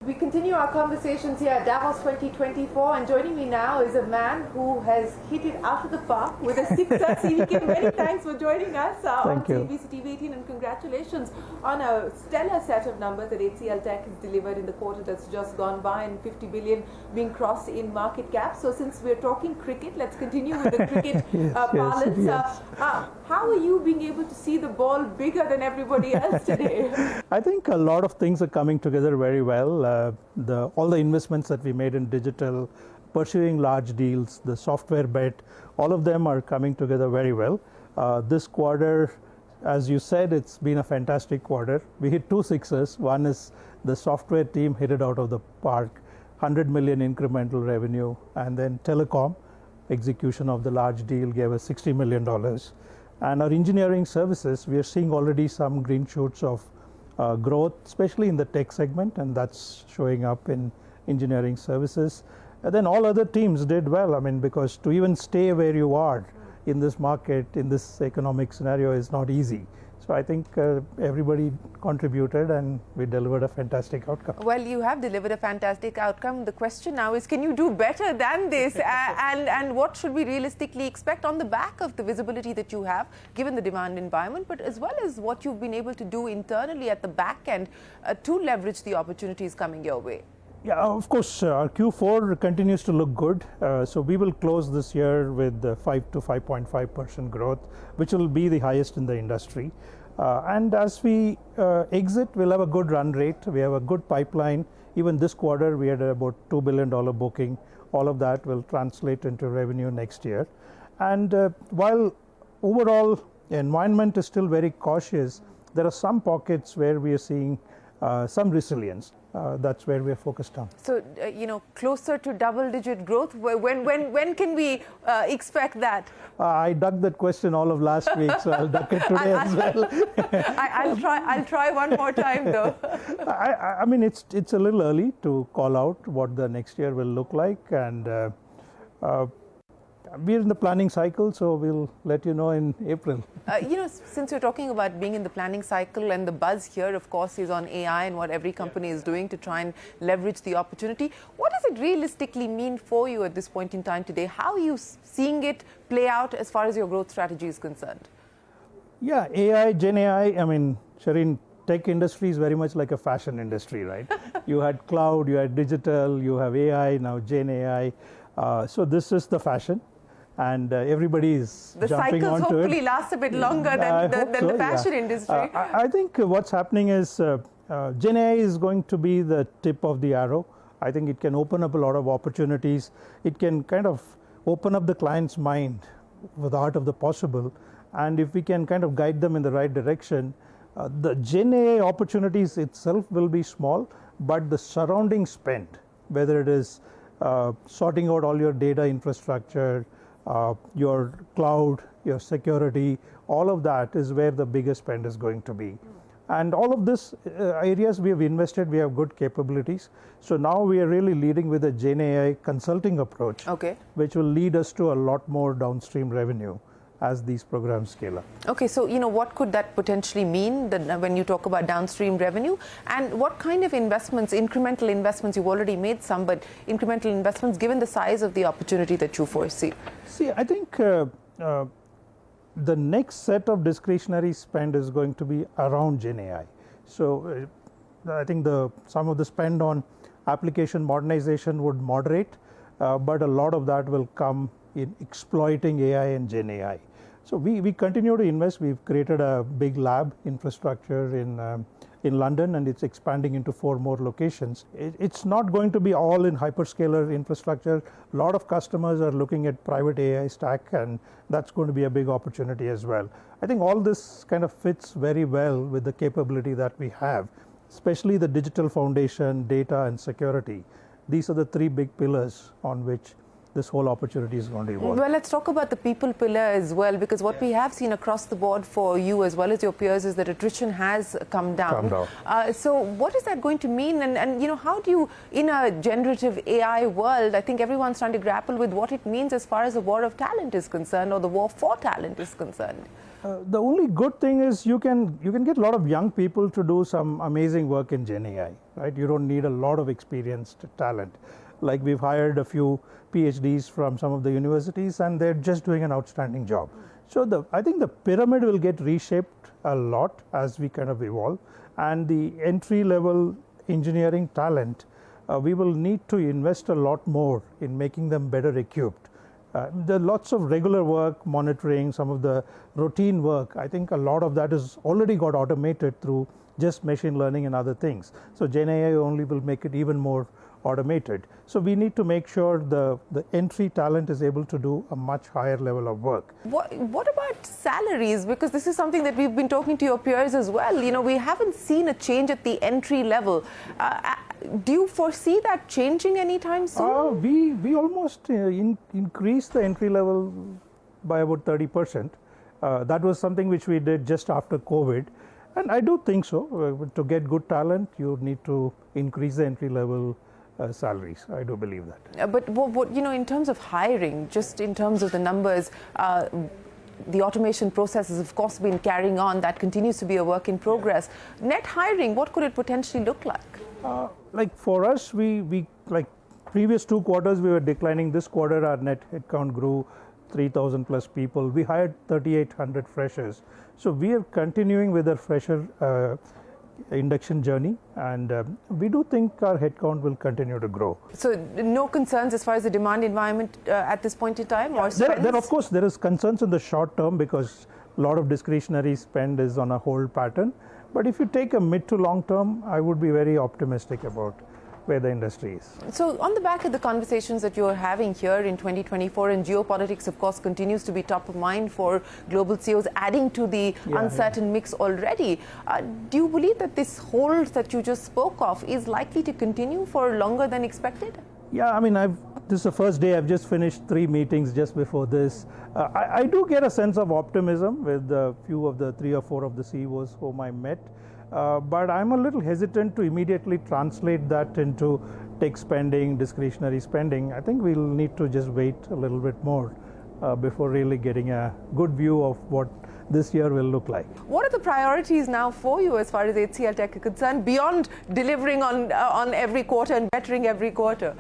We continue our conversations here at Davos 2024, and joining me now is a man who has hit it out of the park with a sixer. CVK, many thanks for joining us on CNBC-TV18, and congratulations on a stellar set of numbers that HCLTech has delivered in the quarter that's just gone by, and 50 billion being crossed in market cap. So since we're talking cricket, let's continue with the cricket parlance. Yes. How are you being able to see the ball bigger than everybody else today? I think a lot of things are coming together very well. All the investments that we made in digital, pursuing large deals, the software bet, all of them are coming together very well. This quarter, as you said, it's been a fantastic quarter. We hit two sixes. One is the software team hit it out of the park, 100 million incremental revenue, and then telecom execution of the large deal gave us $60 million. And our engineering services, we are seeing already some green shoots of growth, especially in the tech segment, and that's showing up in engineering services. And then all other teams did well. I mean, because to even stay where you are in this market, in this economic scenario is not easy. So I think everybody contributed and we delivered a fantastic outcome. Well, you have delivered a fantastic outcome. The question now is, can you do better than this? And what should we realistically expect on the back of the visibility that you have, given the demand environment, but as well as what you've been able to do internally at the back end to leverage the opportunities coming your way? Yeah, of course, our Q4 continues to look good. So we will close this year with 5 to 5.5% growth, which will be the highest in the industry. And as we exit, we'll have a good run rate. We have a good pipeline. Even this quarter, we had about $2 billion booking. All of that will translate into revenue next year. And while overall environment is still very cautious, there are some pockets where we are seeing some resilience. That's where we're focused on. So, closer to double-digit growth. When can we expect that? I ducked that question all of last week, so I'll duck it today as well. I'll try one more time, though. I mean, it's a little early to call out what the next year will look like, and we're in the planning cycle, so we'll let you know in April. Since you're talking about being in the planning cycle, and the buzz here, of course, is on AI and what every company is doing to try and leverage the opportunity, what does it realistically mean for you at this point in time today? How are you seeing it play out as far as your growth strategy is concerned? Yeah, AI, Gen AI, I mean, Shireen, tech industry is very much like a fashion industry, right? You had cloud, you had digital, you have AI, now Gen AI. So this is the fashion. And everybody is jumping onto it. The cycles hopefully last a bit longer than the fashion industry. I think what's happening is Gen AI is going to be the tip of the arrow. I think it can open up a lot of opportunities. It can kind of open up the client's mind with the art of the possible. And if we can kind of guide them in the right direction, the Gen AI opportunities itself will be small, but the surrounding spend, whether it is sorting out all your data infrastructure, your cloud, your security, all of that is where the biggest spend is going to be. And all of this areas we have invested, we have good capabilities. So now we are really leading with a Gen AI consulting approach, which will lead us to a lot more downstream revenue as these programs scale up. Okay, so what could that potentially mean when you talk about downstream revenue? And what kind of investments, incremental investments, you've already made some, but incremental investments given the size of the opportunity that you foresee? See, I think the next set of discretionary spend is going to be around Gen AI. So I think some of the spend on application modernization would moderate, but a lot of that will come in exploiting AI and Gen AI. So we continue to invest. We've created a big lab infrastructure in London, and it's expanding into 4 more locations. It's not going to be all in hyperscaler infrastructure. A lot of customers are looking at private AI stack, and that's going to be a big opportunity as well. I think all this kind of fits very well with the capability that we have, especially the digital foundation, data, and security. These are the 3 big pillars on which this whole opportunity is going to evolve. Well, let's talk about the people pillar as well, because what we have seen across the board for you as well as your peers is that attrition has come down. So what is that going to mean? And you know, how do you, in a generative AI world, I think everyone's trying to grapple with what it means as far as the war of talent is concerned, or the war for talent is concerned. The only good thing is you can get a lot of young people to do some amazing work in Gen AI, right? You don't need a lot of experienced talent. Like we've hired a few PhDs from some of the universities, and they're just doing an outstanding job. So I think the pyramid will get reshaped a lot as we kind of evolve, and the entry-level engineering talent, we will need to invest a lot more in making them better equipped. There are lots of regular work, monitoring, some of the routine work. I think a lot of that is already got automated through just machine learning and other things. So Gen AI only will make it even more automated. So we need to make sure the entry talent is able to do a much higher level of work. What about salaries? Because this is something that we've been talking to your peers as well. You know, we haven't seen a change at the entry level. Do you foresee that changing anytime soon? We almost increased the entry level by about 30%. That was something which we did just after COVID. And I do think so. To get good talent, you need to increase the entry level salaries. I do believe that. But what, you know, in terms of hiring, just in terms of the numbers, the automation process has of course been carrying on. That continues to be a work in progress. Net hiring, what could it potentially look like? Like for us, we like previous 2 quarters we were declining. This quarter our net headcount grew 3,000 plus people. We hired 3,800 freshers. So we are continuing with our fresher induction journey, and we do think our headcount will continue to grow. So no concerns as far as the demand environment at this point in time? Or there of course there is concerns in the short term because a lot of discretionary spend is on a hold pattern. But if you take a mid to long term, I would be very optimistic about where the industry is. So on the back of the conversations that you're having here in 2024, and geopolitics of course continues to be top of mind for global CEOs, adding to the uncertain mix already, do you believe that this hold that you just spoke of is likely to continue for longer than expected? Yeah, I mean, this is the first day. I've just finished 3 meetings just before this. I do get a sense of optimism with a few of the 3 or 4 of the CEOs whom I met. But I'm a little hesitant to immediately translate that into tech spending, discretionary spending. I think we'll need to just wait a little bit more before really getting a good view of what this year will look like. What are the priorities now for you as far as HCLTech is concerned, beyond delivering on every quarter and bettering every quarter?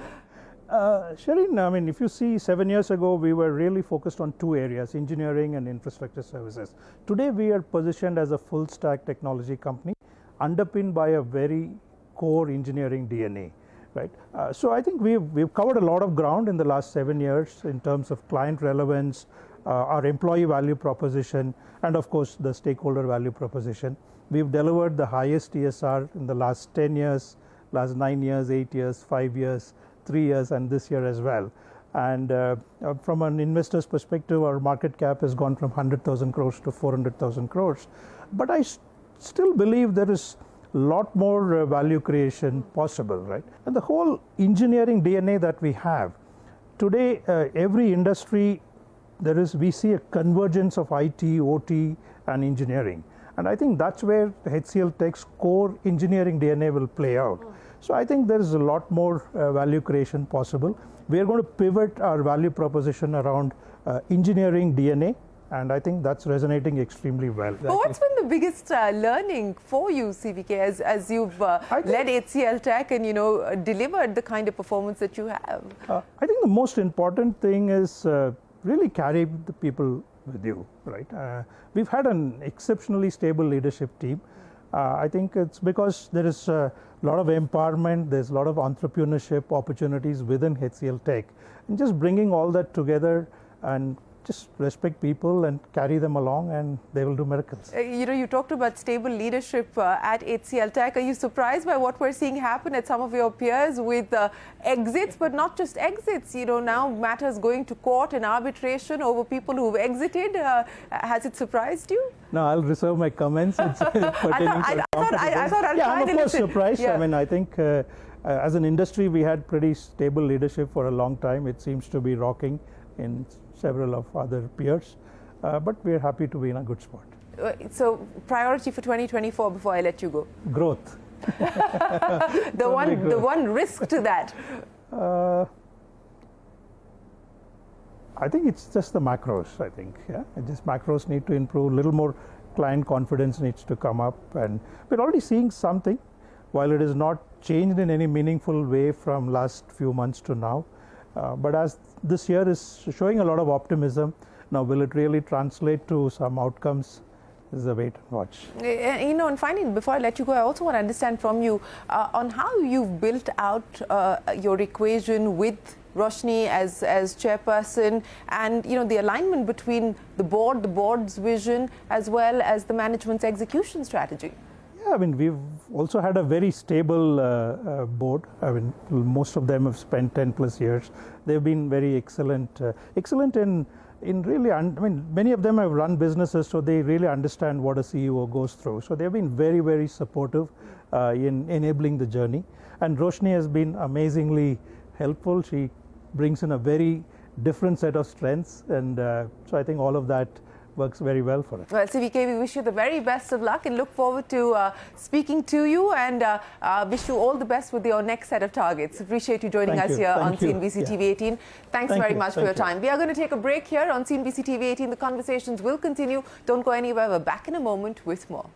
Shereen, I mean, if you see 7 years ago, we were really focused on 2 areas, engineering and infrastructure services. Today, we are positioned as a full stack technology company, underpinned by a very core engineering DNA, right? So I think we've covered a lot of ground in the last 7 years in terms of client relevance, our employee value proposition, and of course, the stakeholder value proposition. We've delivered the highest TSR in the last 10 years, last 9 years, 8 years, 5 years, 3 years, and this year as well. And from an investor's perspective, our market cap has gone from 100,000 crores to 400,000 crores. But I still believe there is a lot more value creation possible, right? And the whole engineering DNA that we have today, every industry, we see a convergence of IT, OT, and engineering. And I think that's where HCLTech's core engineering DNA will play out. So I think there is a lot more value creation possible. We are going to pivot our value proposition around engineering DNA, and I think that's resonating extremely well. But what's been the biggest learning for you, CVK, as you've led HCLTech and delivered the kind of performance that you have? I think the most important thing is really carry the people with you, right? We've had an exceptionally stable leadership team. I think it's because there is a lot of empowerment, there's a lot of entrepreneurship opportunities within HCLTech, and just bringing all that together and just respect people and carry them along, and they will do miracles. You talked about stable leadership at HCLTech. Are you surprised by what we're seeing happen at some of your peers with exits, but not just exits? Now matters going to court and arbitration over people who've exited. Has it surprised you? No, I'll reserve my comments. It's I thought I'll try I'm of course surprised. Yeah. I mean, I think As an industry, we had pretty stable leadership for a long time. It seems to be rocking in several of other peers, but we're happy to be in a good spot. So priority for 2024 before I let you go? Growth. The one risk to that? I think it's just the macros, I think. Yeah, just macros need to improve. A little more client confidence needs to come up. And we're already seeing something. While it is not changed in any meaningful way from last few months to now. But as this year is showing a lot of optimism, now will it really translate to some outcomes? This is a wait and watch. You know, and finally, before I let you go, I also want to understand from you on how you've built out your equation with Roshni as chairperson, and you know the alignment between the board's vision, as well as the management's execution strategy. Yeah, I mean, we've also had a very stable board. I mean, most of them have spent 10 plus years. They've been very excellent in really, I mean, many of them have run businesses, so they really understand what a CEO goes through. So they've been very, very supportive in enabling the journey. And Roshni has been amazingly helpful. She brings in a very different set of strengths, and so I think all of that works very well for us. Well, CVK, we wish you the very best of luck and look forward to speaking to you, and wish you all the best with your next set of targets. Appreciate you joining us here on CNBC-TV18. Thanks very much for your time. We are going to take a break here on CNBC-TV18. The conversations will continue. Don't go anywhere. We're back in a moment with more.